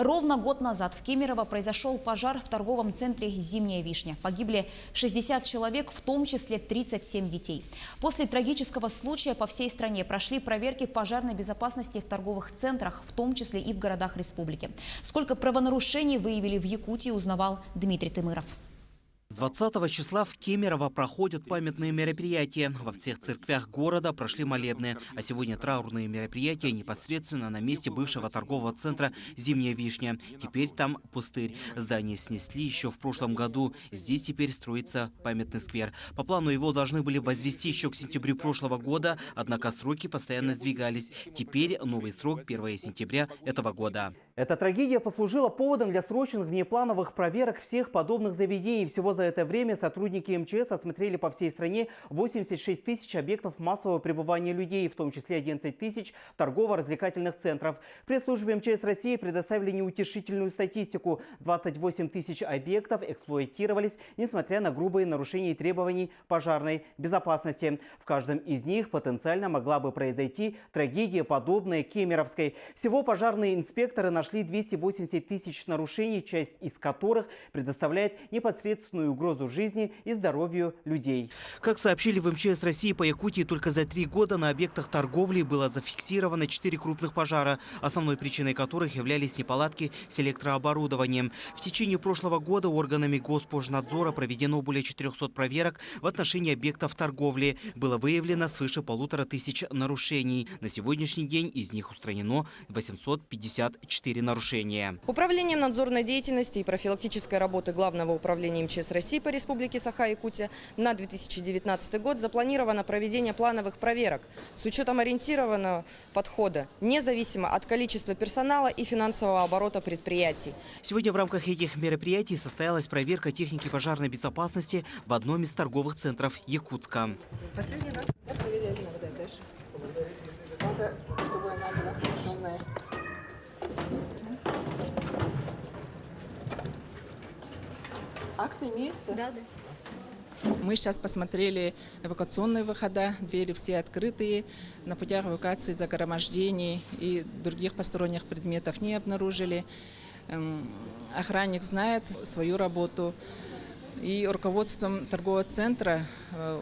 Ровно год назад в Кемерово произошел пожар в торговом центре «Зимняя вишня». Погибли 60 человек, в том числе 37 детей. После трагического случая по всей стране прошли проверки пожарной безопасности в торговых центрах, в том числе и в городах республики. Сколько правонарушений выявили в Якутии, узнавал Дмитрий Тымыров. С 20 числа в Кемерово проходят памятные мероприятия. Во всех церквях города прошли молебны. А сегодня траурные мероприятия непосредственно на месте бывшего торгового центра «Зимняя вишня». Теперь там пустырь. Здание снесли еще в прошлом году. Здесь теперь строится памятный сквер. По плану его должны были возвести еще к сентябрю прошлого года, однако сроки постоянно сдвигались. Теперь новый срок – 1 сентября этого года. Эта трагедия послужила поводом для срочных внеплановых проверок всех подобных заведений. Всего за это время сотрудники МЧС осмотрели по всей стране 86 тысяч объектов массового пребывания людей, в том числе 11 тысяч торгово-развлекательных центров. В пресс-службе МЧС России предоставили неутешительную статистику. 28 тысяч объектов эксплуатировались, несмотря на грубые нарушения требований пожарной безопасности. В каждом из них потенциально могла бы произойти трагедия, подобная кемеровской. Всего пожарные инспекторы нашли 280 тысяч нарушений, часть из которых предоставляет непосредственную угрозу жизни и здоровью людей. Как сообщили в МЧС России, по Якутии только за 3 года на объектах торговли было зафиксировано 4 крупных пожара, основной причиной которых являлись неполадки с электрооборудованием. В течение прошлого года органами Госпожнадзора проведено более 400 проверок в отношении объектов торговли. Было выявлено свыше 1500 нарушений. На сегодняшний день из них устранено 854 нарушения. Управлением надзорной деятельности и профилактической работы Главного управления МЧС России по Республике Саха-Якутия на 2019 год запланировано проведение плановых проверок с учетом ориентированного подхода, независимо от количества персонала и финансового оборота предприятий. Сегодня в рамках этих мероприятий состоялась проверка техники пожарной безопасности в одном из торговых центров Якутска. Последний раз я проверяли на вода дальше. Надо, чтобы она была включенная. Акт имеется? Да, да. Мы сейчас посмотрели эвакуационные выхода, двери все открытые. На путях эвакуации загромождений и других посторонних предметов не обнаружили. Охранник знает свою работу. И руководством торгового центра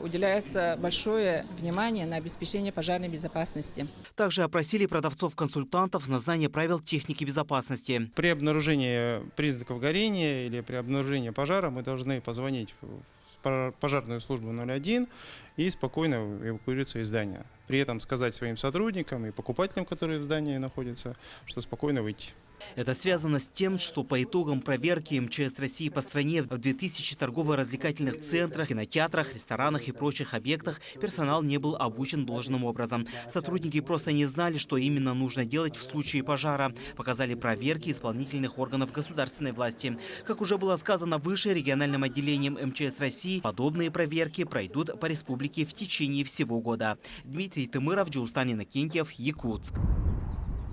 уделяется большое внимание на обеспечение пожарной безопасности. Также опросили продавцов-консультантов на знание правил техники безопасности. При обнаружении признаков горения или при обнаружении пожара мы должны позвонить в пожарную службу 01 и спокойно эвакуироваться из здания. При этом сказать своим сотрудникам и покупателям, которые в здании находятся, что спокойно выйти. Это связано с тем, что по итогам проверки МЧС России по стране в 2000 торгово-развлекательных центрах, кинотеатрах, ресторанах и прочих объектах персонал не был обучен должным образом. Сотрудники просто не знали, что именно нужно делать в случае пожара, показали проверки исполнительных органов государственной власти. Как уже было сказано выше, региональным отделением МЧС России подобные проверки пройдут по республике в течение всего года. Дмитрий Тымыров, Джулстан Иннокентьев, Якутск.